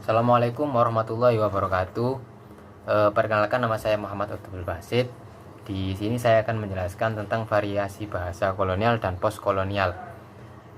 Assalamualaikum warahmatullahi wabarakatuh. Perkenalkan, nama saya Muhammad Abdul Basit. Di sini saya akan menjelaskan tentang variasi bahasa kolonial dan postkolonial.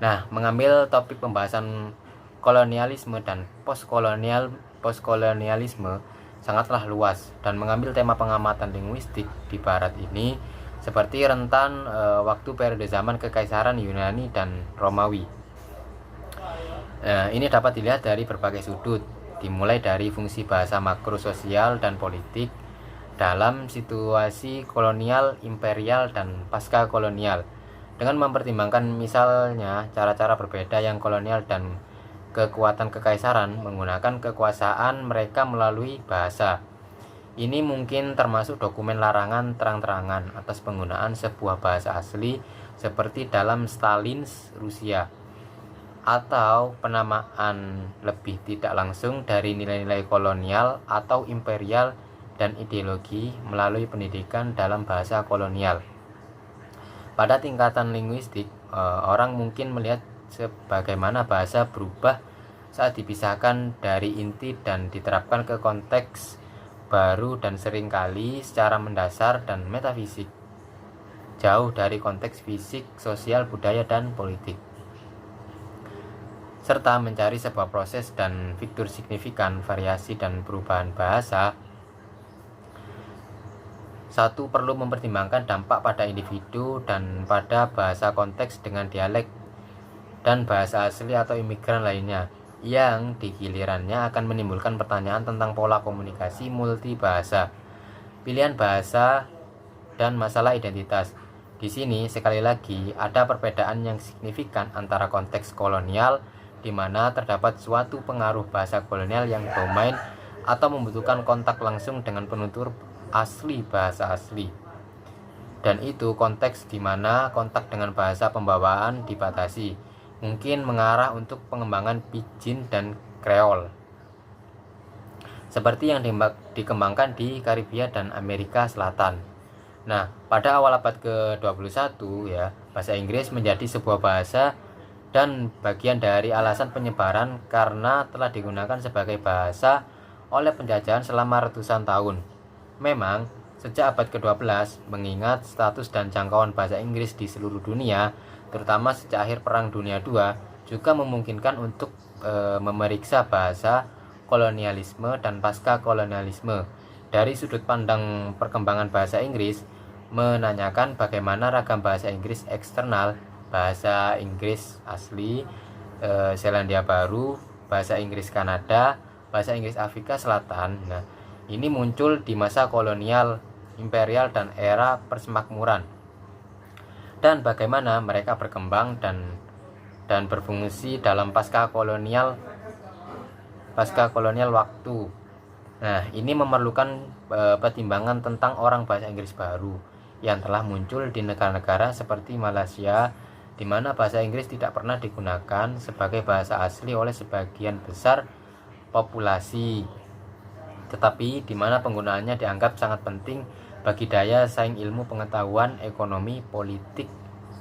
Nah, mengambil topik pembahasan kolonialisme dan postkolonialisme sangatlah luas, dan mengambil tema pengamatan linguistik di Barat ini seperti rentan waktu periode zaman Kekaisaran Yunani dan Romawi. Ini dapat dilihat dari berbagai sudut, dimulai dari fungsi bahasa makro sosial dan politik dalam situasi kolonial, imperial, dan pasca kolonial, dengan mempertimbangkan misalnya cara-cara berbeda yang kolonial dan kekuatan kekaisaran menggunakan kekuasaan mereka melalui bahasa. Ini mungkin termasuk dokumen larangan terang-terangan atas penggunaan sebuah bahasa asli seperti dalam Stalin's Rusia, atau penamaan lebih tidak langsung dari nilai-nilai kolonial atau imperial dan ideologi melalui pendidikan dalam bahasa kolonial. Pada tingkatan linguistik, orang mungkin melihat sebagaimana bahasa berubah saat dipisahkan dari inti dan diterapkan ke konteks baru, dan seringkali secara mendasar dan metafisik, jauh dari konteks fisik, sosial, budaya, dan politik, serta mencari sebuah proses dan fitur signifikan variasi dan perubahan bahasa. Satu, perlu mempertimbangkan dampak pada individu dan pada bahasa konteks dengan dialek dan bahasa asli atau imigran lainnya, yang di gilirannya akan menimbulkan pertanyaan tentang pola komunikasi multibahasa, pilihan bahasa, dan masalah identitas. Di sini sekali lagi ada perbedaan yang signifikan antara konteks kolonial, di mana terdapat suatu pengaruh bahasa kolonial yang domain atau membutuhkan kontak langsung dengan penutur asli bahasa asli, dan itu konteks di mana kontak dengan bahasa pembawaan dibatasi, mungkin mengarah untuk pengembangan pidgin dan kreol, seperti yang dikembangkan di Karibia dan Amerika Selatan. Nah, pada awal abad ke-21 ya, bahasa Inggris menjadi sebuah bahasa dan bagian dari alasan penyebaran karena telah digunakan sebagai bahasa oleh penjajahan selama ratusan tahun. Memang, sejak abad ke-12, mengingat status dan jangkauan bahasa Inggris di seluruh dunia, terutama sejak akhir Perang Dunia II, juga memungkinkan untuk memeriksa bahasa kolonialisme dan pasca kolonialisme dari sudut pandang perkembangan bahasa Inggris, menanyakan bagaimana ragam bahasa Inggris eksternal, bahasa Inggris asli Selandia Baru, bahasa Inggris Kanada, bahasa Inggris Afrika Selatan. Nah, ini muncul di masa kolonial, imperial, dan era persemakmuran, dan bagaimana mereka berkembang dan berfungsi dalam pasca kolonial waktu. Nah, ini memerlukan pertimbangan tentang orang bahasa Inggris baru yang telah muncul di negara-negara seperti Malaysia, di mana bahasa Inggris tidak pernah digunakan sebagai bahasa asli oleh sebagian besar populasi, tetapi di mana penggunaannya dianggap sangat penting bagi daya saing ilmu pengetahuan, ekonomi, politik,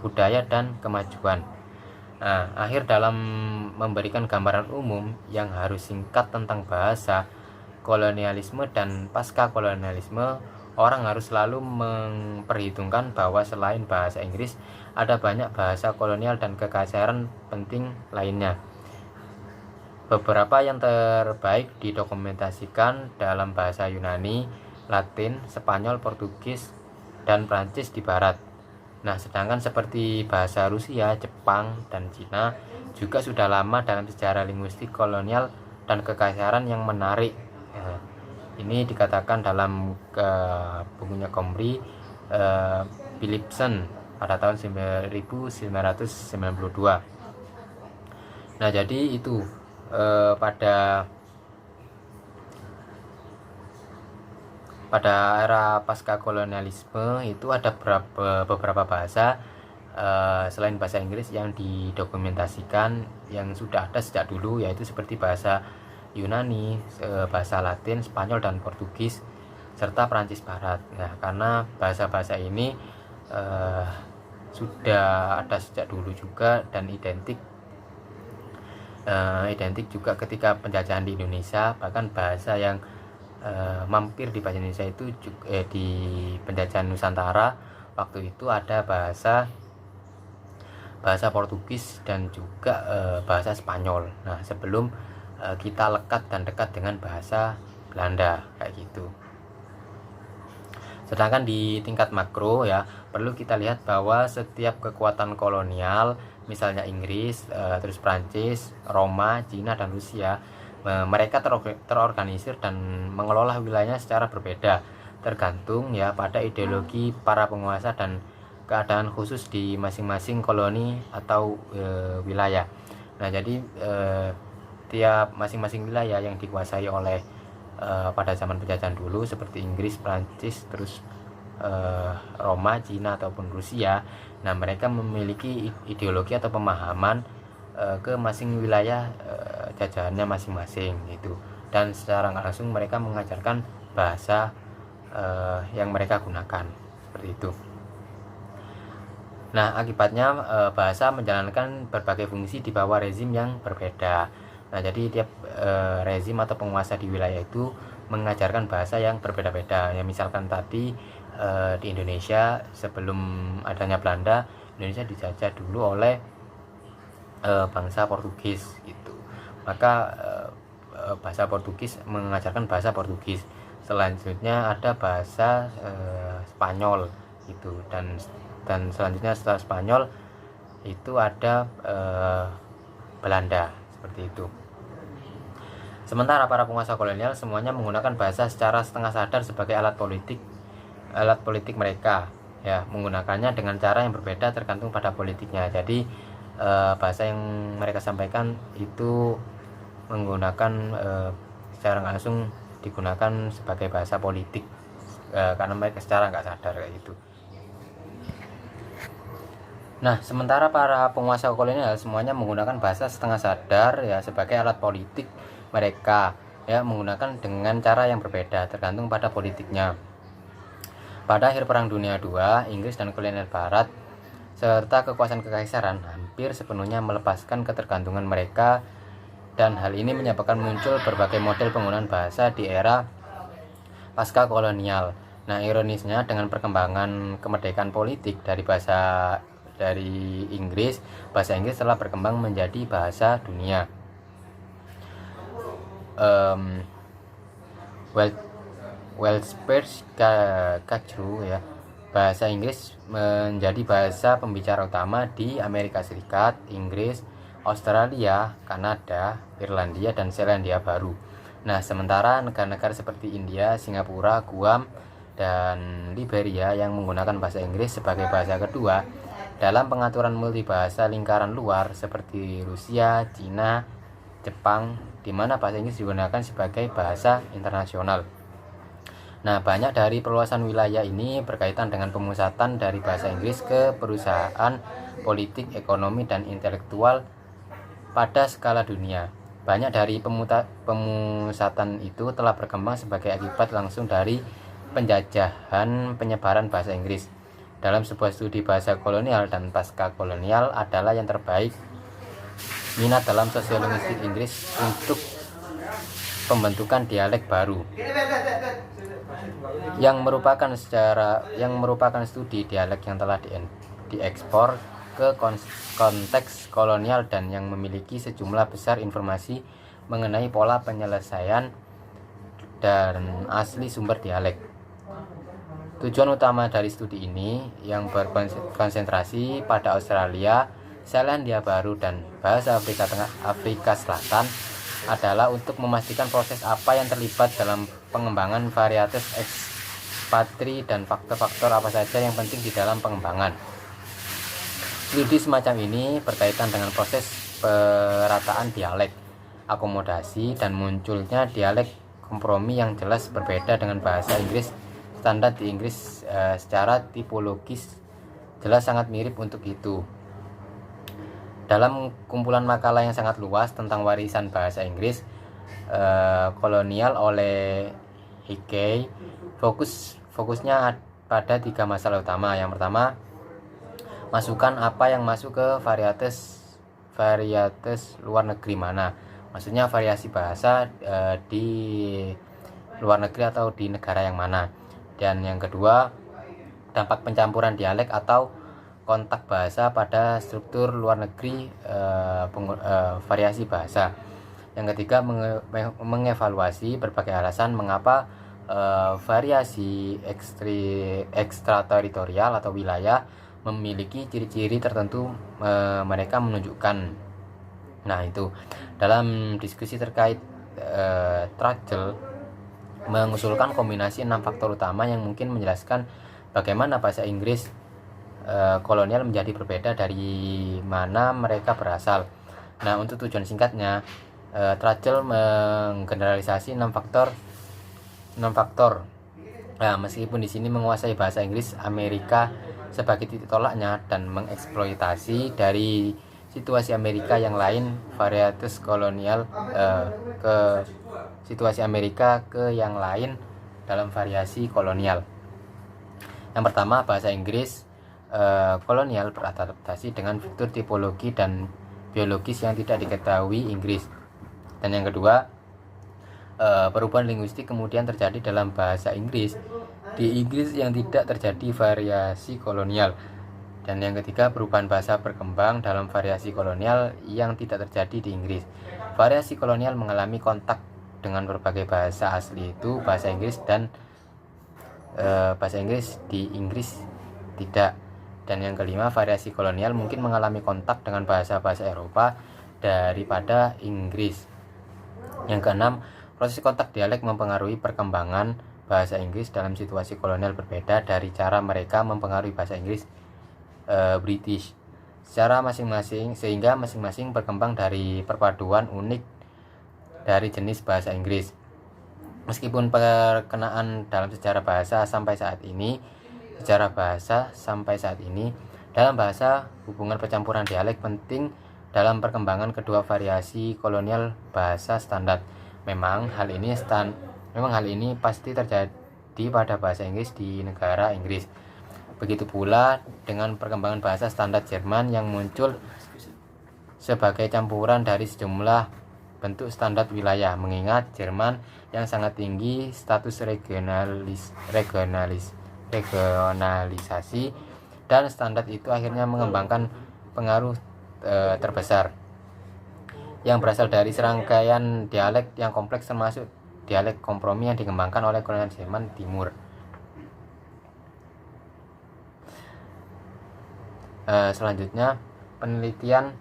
budaya, dan kemajuan. Nah, akhir dalam memberikan gambaran umum yang harus singkat tentang bahasa kolonialisme dan pasca kolonialisme, orang harus selalu memperhitungkan bahwa selain bahasa Inggris, ada banyak bahasa kolonial dan kekaisaran penting lainnya. Beberapa yang terbaik didokumentasikan dalam bahasa Yunani, Latin, Spanyol, Portugis, dan Prancis di Barat. Nah, sedangkan seperti bahasa Rusia, Jepang, dan Cina juga sudah lama dalam sejarah linguistik kolonial dan kekaisaran yang menarik. Ini dikatakan dalam bukunya Comrie Philipson pada tahun 1992. Nah, jadi itu pada era pasca kolonialisme itu ada beberapa bahasa selain bahasa Inggris yang didokumentasikan yang sudah ada sejak dulu, yaitu seperti bahasa Yunani, bahasa Latin, Spanyol, dan Portugis, serta Prancis Barat. Nah, karena bahasa-bahasa ini sudah ada sejak dulu juga dan identik identik juga ketika penjajahan di Indonesia. Bahkan bahasa yang mampir di bahasa Indonesia itu juga, di penjajahan Nusantara waktu itu ada bahasa Portugis dan juga bahasa Spanyol. Nah, sebelum kita lekat dan dekat dengan bahasa Belanda kayak gitu. Sedangkan di tingkat makro ya, perlu kita lihat bahwa setiap kekuatan kolonial, misalnya Inggris, terus Prancis, Roma, Cina, dan Rusia, mereka terorganisir dan mengelola wilayahnya secara berbeda, tergantung ya pada ideologi para penguasa dan keadaan khusus di masing-masing koloni atau wilayah. Nah, jadi tiap masing-masing wilayah yang dikuasai oleh pada zaman penjajahan dulu seperti Inggris, Prancis, terus Roma, Cina ataupun Rusia. Nah, mereka memiliki ideologi atau pemahaman ke masing wilayah jajahannya masing-masing gitu. Dan secara langsung mereka mengajarkan bahasa yang mereka gunakan seperti itu. Nah, akibatnya bahasa menjalankan berbagai fungsi di bawah rezim yang berbeda. Nah, jadi tiap rezim atau penguasa di wilayah itu mengajarkan bahasa yang berbeda-beda. Ya, misalkan tadi di Indonesia sebelum adanya Belanda, Indonesia dijajah dulu oleh bangsa Portugis gitu. Maka bahasa Portugis mengajarkan bahasa Portugis. Selanjutnya ada bahasa Spanyol gitu, dan selanjutnya setelah Spanyol itu ada Belanda seperti itu. Sementara para penguasa kolonial semuanya menggunakan bahasa secara setengah sadar sebagai alat politik mereka, ya, menggunakannya dengan cara yang berbeda tergantung pada politiknya. Jadi bahasa yang mereka sampaikan itu menggunakan secara langsung digunakan sebagai bahasa politik karena mereka secara nggak sadar kayak gitu. Nah, sementara para penguasa kolonial semuanya menggunakan bahasa setengah sadar ya sebagai alat politik mereka, ya, menggunakan dengan cara yang berbeda tergantung pada politiknya. Pada akhir Perang Dunia II, Inggris dan kolonial Barat serta kekuasaan kekaisaran hampir sepenuhnya melepaskan ketergantungan mereka, dan hal ini menyebabkan muncul berbagai model penggunaan bahasa di era pasca kolonial. Nah, ironisnya dengan perkembangan kemerdekaan politik dari Inggris, bahasa Inggris telah berkembang menjadi bahasa dunia. Wellspers Kachru ya, bahasa Inggris menjadi bahasa pembicara utama di Amerika Serikat, Inggris, Australia, Kanada, Irlandia, dan Selandia Baru. Nah, sementara negara-negara seperti India, Singapura, Guam, dan Liberia yang menggunakan bahasa Inggris sebagai bahasa kedua dalam pengaturan multibahasa lingkaran luar seperti Rusia, Cina, Jepang, di mana bahasa Inggris digunakan sebagai bahasa internasional. Nah, banyak dari perluasan wilayah ini berkaitan dengan pemusatan dari bahasa Inggris ke perusahaan, politik, ekonomi, dan intelektual pada skala dunia. Banyak dari pemusatan itu telah berkembang sebagai akibat langsung dari penjajahan penyebaran bahasa Inggris. Dalam sebuah studi bahasa kolonial dan pasca kolonial adalah yang terbaik minat dalam sosiolinguistik Inggris untuk pembentukan dialek baru yang merupakan studi dialek yang telah diekspor ke konteks kolonial dan yang memiliki sejumlah besar informasi mengenai pola penyelesaian dan asli sumber dialek. Tujuan utama dari studi ini yang berkonsentrasi pada Australia, Selandia Baru, dan bahasa Afrika Selatan adalah untuk memastikan proses apa yang terlibat dalam pengembangan varietas ekspatri dan faktor-faktor apa saja yang penting di dalam pengembangan. Studi semacam ini berkaitan dengan proses perataan dialek, akomodasi, dan munculnya dialek kompromi yang jelas berbeda dengan bahasa Inggris standar di Inggris. Secara tipologis jelas sangat mirip untuk itu. Dalam kumpulan makalah yang sangat luas tentang warisan bahasa Inggris kolonial oleh Hickey, fokusnya pada 3 masalah utama. Yang pertama, masukkan apa yang masuk ke varietas luar negeri mana. Maksudnya variasi bahasa di luar negeri atau di negara yang mana. Dan yang kedua, dampak pencampuran dialek atau kontak bahasa pada struktur luar negeri variasi bahasa. Yang ketiga, mengevaluasi berbagai alasan mengapa variasi ekstrateritorial atau wilayah memiliki ciri-ciri tertentu mereka menunjukkan. Nah, itu dalam diskusi terkait Trachel mengusulkan kombinasi 6 faktor utama yang mungkin menjelaskan bagaimana bahasa Inggris kolonial menjadi berbeda dari mana mereka berasal. Nah, untuk tujuan singkatnya, Trachel menggeneralisasi 6 faktor. Nah, meskipun di sini menguasai bahasa Inggris Amerika sebagai titik tolaknya dan mengeksploitasi dari situasi Amerika yang lain varietas kolonial ke situasi Amerika ke yang lain dalam variasi kolonial. Yang pertama, bahasa Inggris kolonial beradaptasi dengan fitur tipologi dan biologis yang tidak diketahui Inggris. Dan yang kedua, perubahan linguistik kemudian terjadi dalam bahasa Inggris di Inggris yang tidak terjadi variasi kolonial. Dan yang ketiga, perubahan bahasa berkembang dalam variasi kolonial yang tidak terjadi di Inggris. Variasi kolonial mengalami kontak dengan berbagai bahasa asli itu bahasa Inggris dan bahasa Inggris di Inggris tidak. Dan yang kelima, variasi kolonial mungkin mengalami kontak dengan bahasa-bahasa Eropa daripada Inggris. Yang keenam, proses kontak dialek mempengaruhi perkembangan bahasa Inggris dalam situasi kolonial berbeda dari cara mereka mempengaruhi bahasa Inggris British secara masing-masing, sehingga masing-masing berkembang dari perpaduan unik dari jenis bahasa Inggris. Meskipun perkenaan dalam sejarah bahasa sampai saat ini, dalam bahasa hubungan percampuran dialek penting dalam perkembangan kedua variasi kolonial bahasa standar. Memang hal ini pasti terjadi pada bahasa Inggris di negara Inggris. Begitu pula dengan perkembangan bahasa standar Jerman yang muncul sebagai campuran dari sejumlah bentuk standar wilayah, mengingat Jerman yang sangat tinggi status regionalisasi dan standar itu akhirnya mengembangkan pengaruh terbesar yang berasal dari serangkaian dialek yang kompleks, termasuk dialek kompromi yang dikembangkan oleh kolonial Jerman Timur. Selanjutnya, penelitian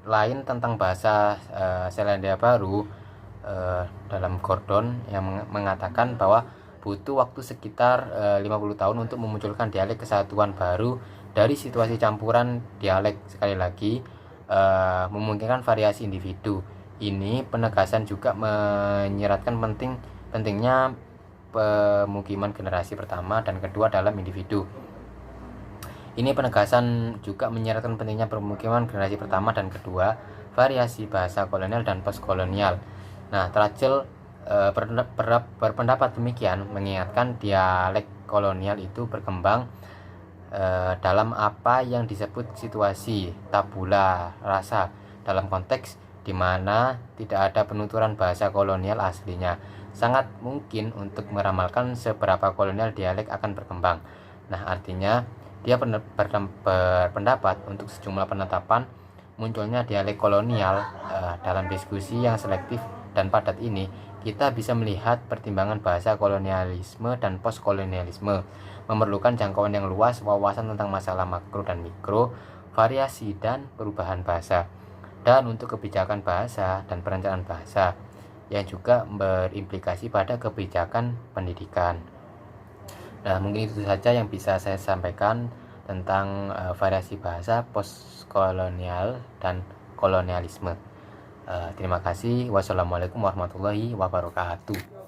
lain tentang bahasa Selandia Baru dalam Gordon yang mengatakan bahwa butuh waktu sekitar 50 tahun untuk memunculkan dialek kesatuan baru dari situasi campuran dialek. Sekali lagi, memungkinkan variasi individu. Ini penegasan juga menyeratkan pentingnya pemukiman generasi pertama dan kedua dalam individu. Ini penegasan juga menyeratkan pentingnya pemukiman generasi pertama dan kedua, variasi bahasa kolonial dan postkolonial. Nah, Trachel berpendapat demikian, mengingatkan dialek kolonial itu berkembang dalam apa yang disebut situasi tabula rasa, dalam konteks di mana tidak ada penuturan bahasa kolonial aslinya. Sangat mungkin untuk meramalkan seberapa kolonial dialek akan berkembang. Nah, artinya dia berpendapat untuk sejumlah penetapan munculnya dialek kolonial dalam diskusi yang selektif dan padat ini, kita bisa melihat pertimbangan bahasa kolonialisme dan postkolonialisme memerlukan jangkauan yang luas, wawasan tentang masalah makro dan mikro, variasi dan perubahan bahasa, dan untuk kebijakan bahasa dan perencanaan bahasa yang juga berimplikasi pada kebijakan pendidikan. Nah, mungkin itu saja yang bisa saya sampaikan tentang variasi bahasa postkolonial dan kolonialisme. Terima kasih. Wassalamualaikum warahmatullahi wabarakatuh.